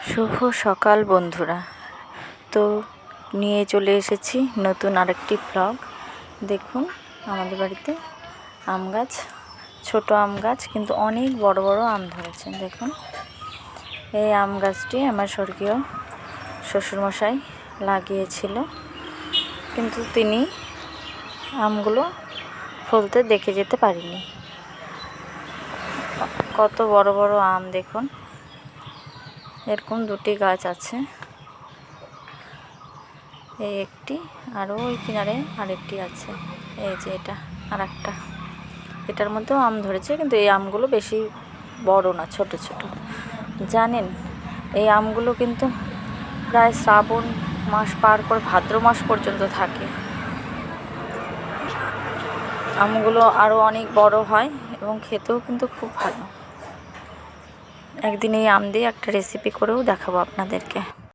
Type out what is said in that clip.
শুভ সকাল বন্ধুরা। তো নিয়ে চলে এসেছি নতুন আরেকটি ব্লগ। দেখুন আমাদের বাড়িতে আম গাছ, ছোট আম গাছ, কিন্তু অনেক বড় বড় আম ধরেছে। দেখুন এই আম গাছটি আমার স্বর্গীয় শ্বশুরমশাই লাগিয়েছিল, কিন্তু তিনি আমগুলো ফলতে দেখে যেতে পারিনি। কত বড় বড় আম দেখুন, এরকম দুটি গাছ আছে, এই একটি, আরও ওই কিনারে আরেকটি আছে। এই যে এটা আর একটা, এটার মধ্যেও আম ধরেছে, কিন্তু এই আমগুলো বেশি বড় না, ছোট ছোট। জানেন এই আমগুলো কিন্তু প্রায় শ্রাবণ মাস পার করে ভাদ্র মাস পর্যন্ত থাকে। আমগুলো আরও অনেক বড় হয় এবং খেতেও কিন্তু খুব ভালো। একদিন এই আম দিয়ে একটা রেসিপি করেও দেখাবো আপনাদেরকে।